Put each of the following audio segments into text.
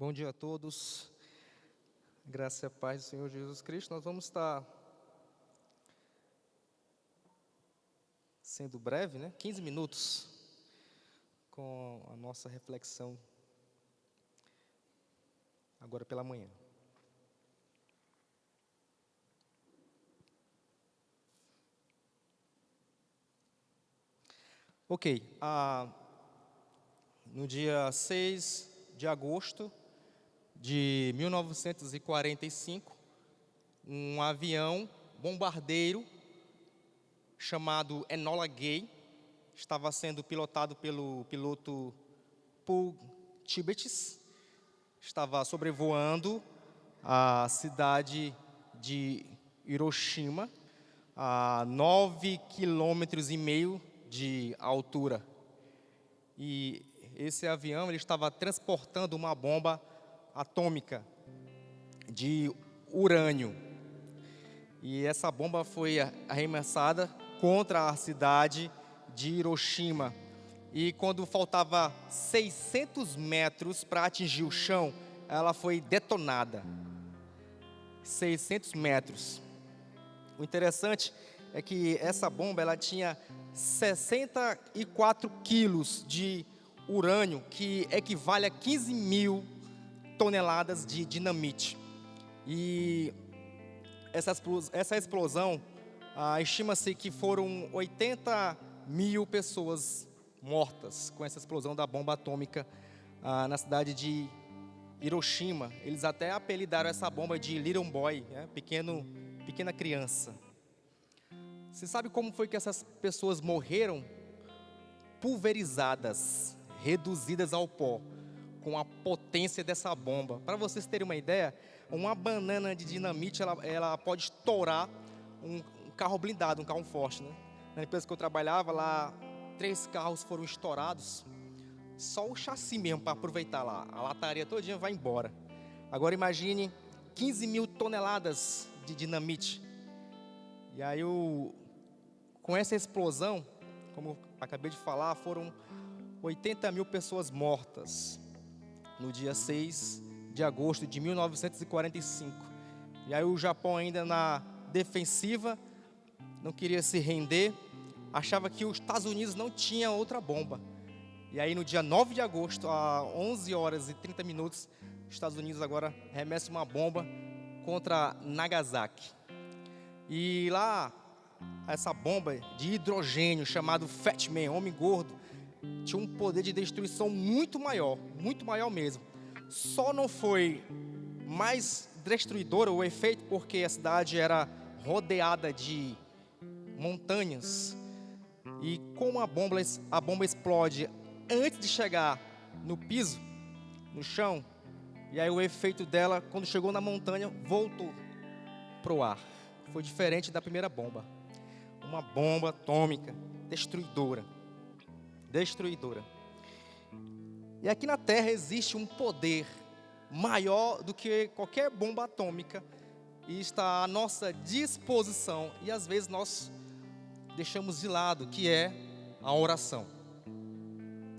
Bom dia a todos, graça e a paz do Senhor Jesus Cristo. Nós vamos estar sendo breve, 15 minutos com a nossa reflexão agora pela manhã. Ok, no dia 6 de agosto de 1945, um avião bombardeiro chamado Enola Gay estava sendo pilotado pelo piloto Paul Tibbets, estava sobrevoando a cidade de Hiroshima a 9,5 quilômetros de altura. E esse avião ele estava transportando uma bomba atômica de urânio. E essa bomba foi arremessada contra a cidade de Hiroshima. E quando faltava 600 metros para atingir o chão, ela foi detonada. 600 metros. O interessante é que essa bomba ela tinha 64 quilos de urânio, que equivale a 15 mil toneladas de dinamite. E essa explosão, estima-se que foram 80 mil pessoas mortas com essa explosão da bomba atômica na cidade de Hiroshima. Eles até apelidaram essa bomba de Little Boy, pequena criança. Você sabe como foi que essas pessoas morreram? Pulverizadas, reduzidas ao pó, com a potência dessa bomba. Para vocês terem uma ideia, uma banana de dinamite, ela pode estourar um carro blindado, um carro forte, Na empresa que eu trabalhava, lá 3 carros foram estourados, só o chassi mesmo para aproveitar lá, a lataria todinha vai embora. Agora imagine 15 mil toneladas de dinamite. E aí, com essa explosão, como eu acabei de falar, foram 80 mil pessoas mortas no dia 6 de agosto de 1945. E aí o Japão ainda na defensiva, não queria se render, achava que os Estados Unidos não tinha outra bomba. E aí no dia 9 de agosto, a 11 horas e 30 minutos, os Estados Unidos agora remessa uma bomba contra Nagasaki. E lá, essa bomba de hidrogênio, chamado Fat Man, homem gordo, tinha um poder de destruição muito maior mesmo. Só não foi mais destruidora o efeito porque a cidade era rodeada de montanhas. E como a bomba explode antes de chegar no piso, no chão, e aí o efeito dela, quando chegou na montanha, voltou pro ar. Foi diferente da primeira bomba. Uma bomba atômica destruidora. E aqui na Terra existe um poder maior do que qualquer bomba atômica e está à nossa disposição e às vezes nós deixamos de lado, que é a oração.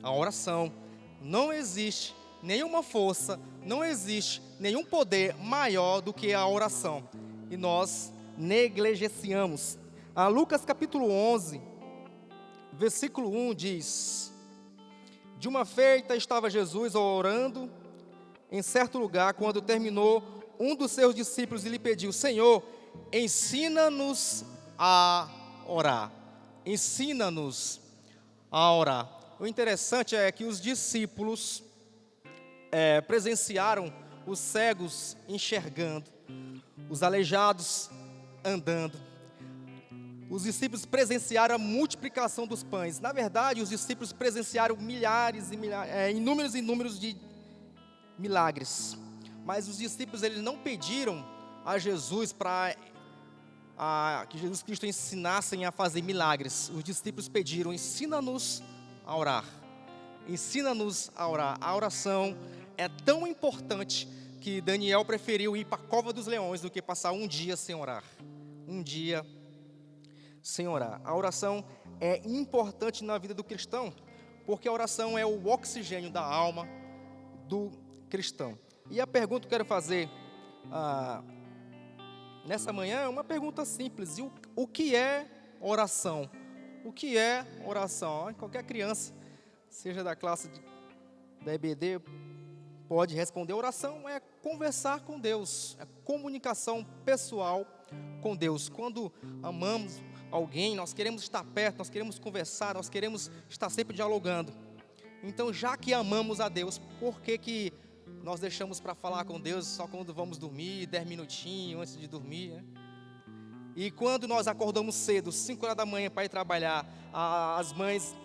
A oração. Não existe nenhuma força, não existe nenhum poder maior do que a oração. E nós negligenciamos. Lucas capítulo 11, versículo 1 diz: De uma feita estava Jesus orando em certo lugar, quando terminou, um dos seus discípulos lhe pediu: Senhor, ensina-nos a orar. Ensina-nos a orar. O interessante é que os discípulos presenciaram os cegos enxergando, os aleijados andando. Os discípulos presenciaram a multiplicação dos pães. Na verdade, os discípulos presenciaram milhares e milhares, inúmeros de milagres. Mas os discípulos eles não pediram a Jesus para que Jesus Cristo ensinassem a fazer milagres. Os discípulos pediram: ensina-nos a orar. Ensina-nos a orar. A oração é tão importante que Daniel preferiu ir para a cova dos leões do que passar um dia sem orar. Um dia sem orar. A oração é importante na vida do cristão, porque a oração é o oxigênio da alma do cristão. E a pergunta que eu quero fazer nessa manhã é uma pergunta simples. E o que é oração? O que é oração? Qualquer criança, seja da classe da EBD, pode responder. Oração é conversar com Deus, é comunicação pessoal com Deus. Quando amamos alguém, nós queremos estar perto, nós queremos conversar, nós queremos estar sempre dialogando. Então, já que amamos a Deus, por que nós deixamos para falar com Deus só quando vamos dormir, 10 minutinhos antes de dormir, né? E quando nós acordamos cedo, 5 horas da manhã para ir trabalhar, as mães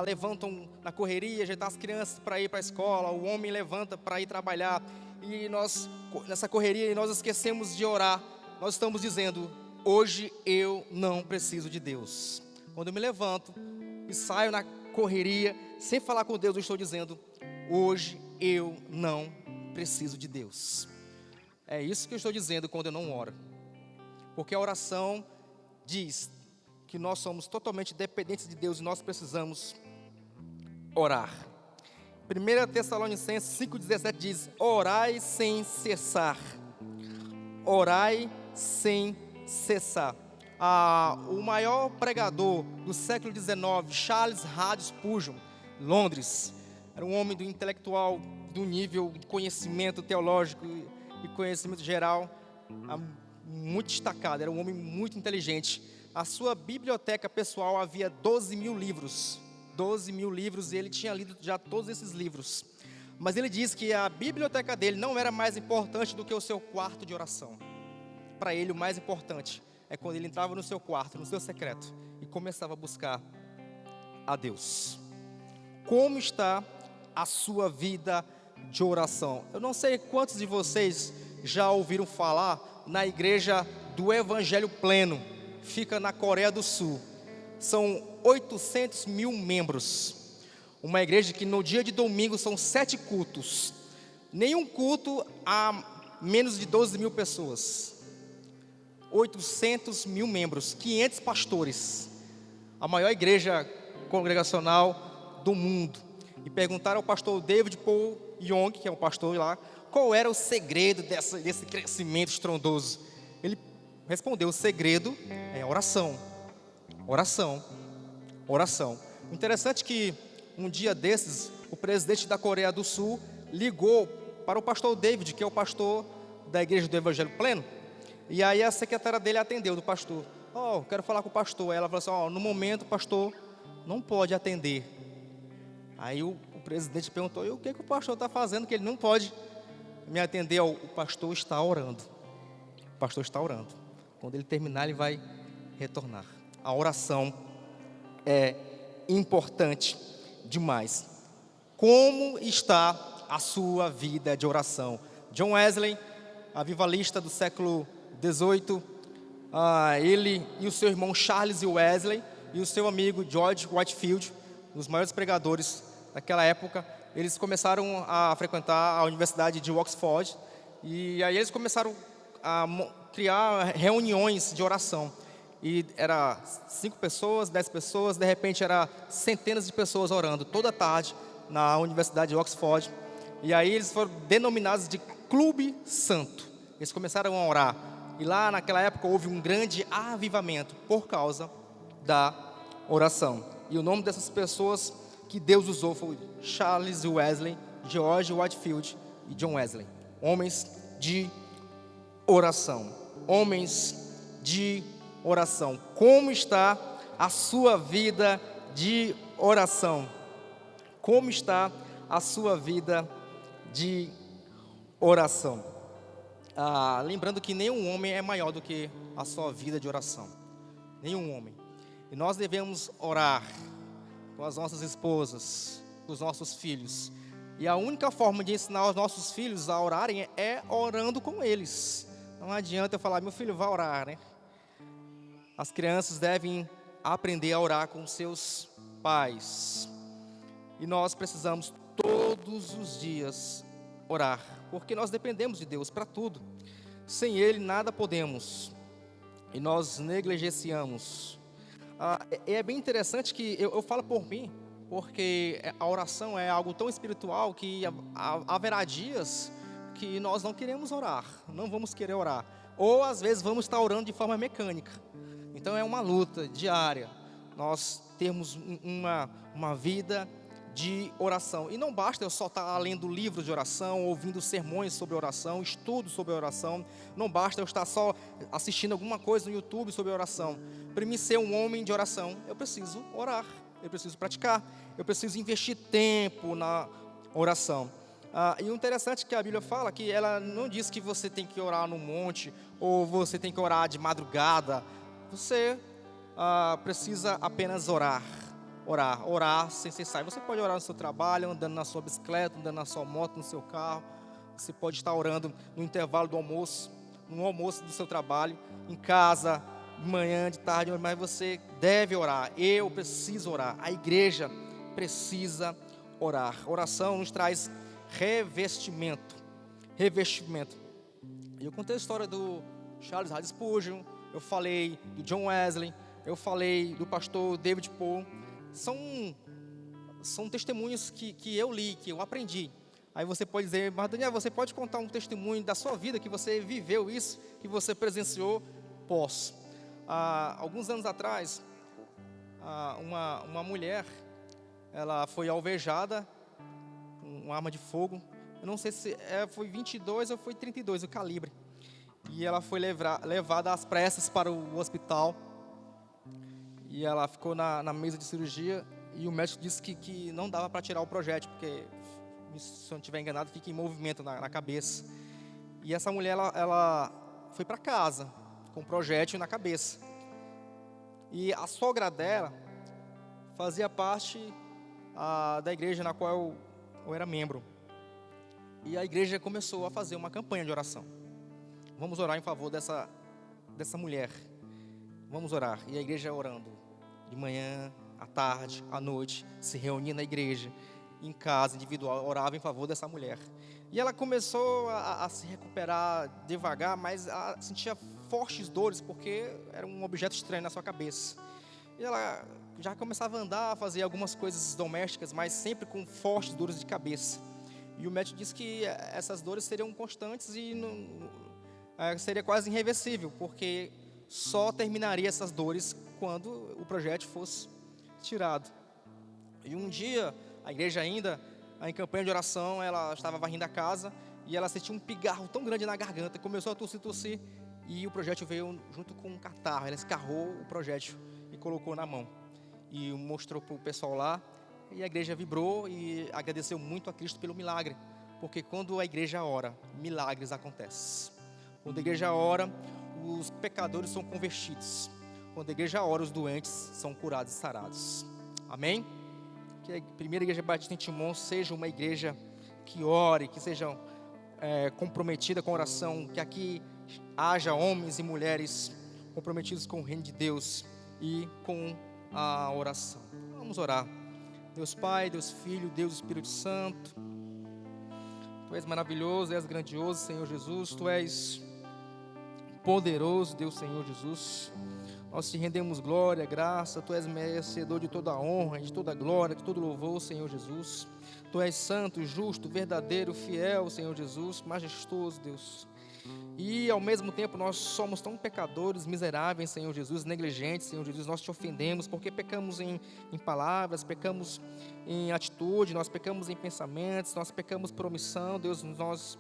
levantam na correria, ajeitar as crianças para ir para a escola, o homem levanta para ir trabalhar, e nós, nessa correria, nós esquecemos de orar. Nós estamos dizendo: hoje eu não preciso de Deus. Quando eu me levanto e saio na correria, sem falar com Deus, eu estou dizendo: hoje eu não preciso de Deus. É isso que eu estou dizendo quando eu não oro. Porque a oração diz que nós somos totalmente dependentes de Deus e nós precisamos orar. 1 Tessalonicenses 5,17 diz: orai sem cessar. Orai sem cessar. O maior pregador do século XIX, Charles Haddon Spurgeon, Londres, era um homem do intelectual, do nível de conhecimento teológico e conhecimento geral muito destacado, era um homem muito inteligente. A sua biblioteca pessoal havia 12 mil livros, e ele tinha lido já todos esses livros. Mas ele diz que a biblioteca dele não era mais importante do que o seu quarto de oração. Para ele, o mais importante é quando ele entrava no seu quarto, no seu secreto, e começava a buscar a Deus. Como está a sua vida de oração? Eu não sei quantos de vocês já ouviram falar na igreja do Evangelho Pleno. Fica na Coreia do Sul. São 800 mil membros. Uma igreja que no dia de domingo são 7 cultos. Nenhum culto a menos de 12 mil pessoas. 800 mil membros, 500 pastores. A maior igreja congregacional do mundo. E perguntaram ao pastor David Paul Young, que é um pastor lá, qual era o segredo desse crescimento estrondoso. Ele respondeu: o segredo é oração. Oração. Oração. Interessante que um dia desses, o presidente da Coreia do Sul ligou para o pastor David, que é o pastor da igreja do Evangelho Pleno. E aí a secretária dele atendeu, do pastor. Quero falar com o pastor. Aí ela falou assim: no momento o pastor não pode atender. Aí o presidente perguntou: e o que o pastor está fazendo que ele não pode me atender? O pastor está orando. O pastor está orando. Quando ele terminar, ele vai retornar. A oração é importante demais. Como está a sua vida de oração? John Wesley, avivalista do século XVIII, ele e o seu irmão Charles Wesley e o seu amigo George Whitefield, os maiores pregadores daquela época, eles começaram a frequentar a Universidade de Oxford, e aí eles começaram a criar reuniões de oração. E era 5 pessoas, 10 pessoas, de repente era centenas de pessoas orando toda tarde na Universidade de Oxford. E aí eles foram denominados de Clube Santo. Eles começaram a orar. E lá naquela época houve um grande avivamento por causa da oração. E o nome dessas pessoas que Deus usou foi Charles Wesley, George Whitefield e John Wesley. Homens de oração. Homens de oração. Como está a sua vida de oração? Como está a sua vida de oração? Lembrando que nenhum homem é maior do que a sua vida de oração. Nenhum homem. E nós devemos orar com as nossas esposas, com os nossos filhos. E a única forma de ensinar os nossos filhos a orarem é orando com eles. Não adianta eu falar: meu filho, vai orar, né? As crianças devem aprender a orar com seus pais. E nós precisamos todos os dias orar, porque nós dependemos de Deus para tudo. Sem Ele nada podemos. E nós negligenciamos. É bem interessante que eu falo por mim, porque a oração é algo tão espiritual que haverá dias que nós não queremos orar, não vamos querer orar. Ou às vezes vamos estar orando de forma mecânica. Então é uma luta diária nós termos uma vida de oração. E não basta eu só estar lendo livros de oração, ouvindo sermões sobre oração, estudos sobre oração. Não basta eu estar só assistindo alguma coisa no YouTube sobre oração. Para mim ser um homem de oração, eu preciso orar, eu preciso praticar, eu preciso investir tempo na oração. E o interessante é que a Bíblia fala que ela não diz que você tem que orar no monte, ou você tem que orar de madrugada. Você precisa apenas orar sem cessar. Você pode orar no seu trabalho, andando na sua bicicleta, andando na sua moto, no seu carro. Você pode estar orando no intervalo do almoço, no almoço do seu trabalho, em casa, de manhã, de tarde, mas você deve orar. Eu preciso orar. A igreja precisa orar. Oração nos traz revestimento. Eu contei a história do Charles Haddon Spurgeon, eu falei do John Wesley, eu falei do pastor David Paul. São testemunhos que eu li, que eu aprendi. Aí você pode dizer, mas Daniel, você pode contar um testemunho da sua vida, que você viveu isso, que você presenciou? Posso. Alguns anos atrás, uma mulher, ela foi alvejada com uma arma de fogo. Eu não sei se foi 22 ou foi 32 o calibre. E ela foi levada às pressas para o hospital. E ela ficou na mesa de cirurgia. E o médico disse que não dava para tirar o projétil, porque, se eu não estiver enganado, fica em movimento na cabeça. E essa mulher, ela foi para casa com o projétil na cabeça. E a sogra dela fazia parte da igreja na qual eu era membro. E a igreja começou a fazer uma campanha de oração. Vamos orar em favor dessa mulher. Vamos orar. E a igreja orando. De manhã, à tarde, à noite. Se reunia na igreja. Em casa, individual. Orava em favor dessa mulher. E ela começou a se recuperar devagar. Mas sentia fortes dores. Porque era um objeto estranho na sua cabeça. E ela já começava a andar, a fazer algumas coisas domésticas. Mas sempre com fortes dores de cabeça. E o médico disse que essas dores seriam constantes e seria quase irreversível, porque só terminaria essas dores quando o projétil fosse tirado. E um dia, a igreja ainda, em campanha de oração, ela estava varrendo a casa e ela sentiu um pigarro tão grande na garganta, começou a tossir, e o projétil veio junto com um catarro. Ela escarrou o projétil e colocou na mão e mostrou para o pessoal lá. E a igreja vibrou e agradeceu muito a Cristo pelo milagre. Porque quando a igreja ora, milagres acontecem. Quando a igreja ora, os pecadores são convertidos. Quando a igreja ora, os doentes são curados e sarados. Amém? Que a primeira igreja batista em Timon seja uma igreja que ore, que seja comprometida com a oração. Que aqui haja homens e mulheres comprometidos com o reino de Deus e com a oração. Vamos orar. Deus Pai, Deus Filho, Deus Espírito Santo. Tu és maravilhoso, és grandioso, Senhor Jesus. Tu és poderoso, Deus Senhor Jesus. Nós te rendemos glória, graça. Tu és merecedor de toda a honra, de toda a glória, de todo louvor, Senhor Jesus. Tu és santo, justo, verdadeiro, fiel, Senhor Jesus, majestoso, Deus. E ao mesmo tempo nós somos tão pecadores, miseráveis, Senhor Jesus, negligentes, Senhor Jesus. Nós te ofendemos porque pecamos em palavras, pecamos em atitude, nós pecamos em pensamentos, nós pecamos por omissão, Deus. Nós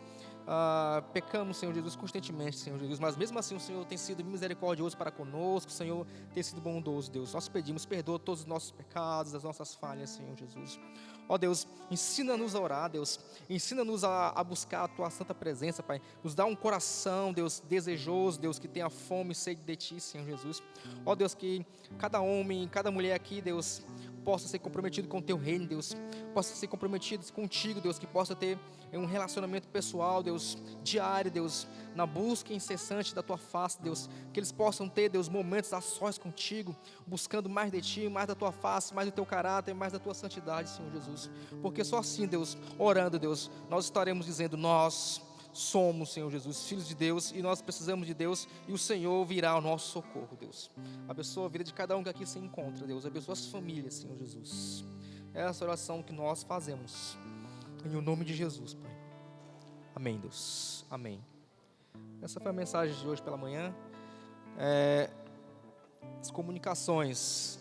pecamos, Senhor Jesus, constantemente, Senhor Jesus. Mas mesmo assim o Senhor tem sido misericordioso para conosco, o Senhor tem sido bondoso, Deus. Nós pedimos, perdoa todos os nossos pecados, as nossas falhas, Senhor Jesus. Ó Deus, ensina-nos a orar, Deus. Ensina-nos a buscar a Tua santa presença, Pai. Nos dá um coração, Deus, desejoso, Deus, que tenha fome e sede de Ti, Senhor Jesus. Ó Deus, que cada homem, cada mulher aqui, Deus, possa ser comprometido com o Teu reino, Deus. Possa ser comprometido contigo, Deus. Que possa ter um relacionamento pessoal, Deus, diário, Deus, na busca incessante da Tua face, Deus. Que eles possam ter, Deus, momentos a sós contigo, buscando mais de Ti, mais da Tua face, mais do Teu caráter, mais da Tua santidade, Senhor Jesus. Porque só assim, Deus, orando, Deus, nós estaremos dizendo: nós somos, Senhor Jesus, filhos de Deus, e nós precisamos de Deus, e o Senhor virá ao nosso socorro, Deus. Abençoa a vida de cada um que aqui se encontra, Deus. Abençoa as famílias, Senhor Jesus. É essa oração que nós fazemos, em o nome de Jesus, Pai. Amém, Deus. Amém. Essa foi a mensagem de hoje pela manhã. As comunicações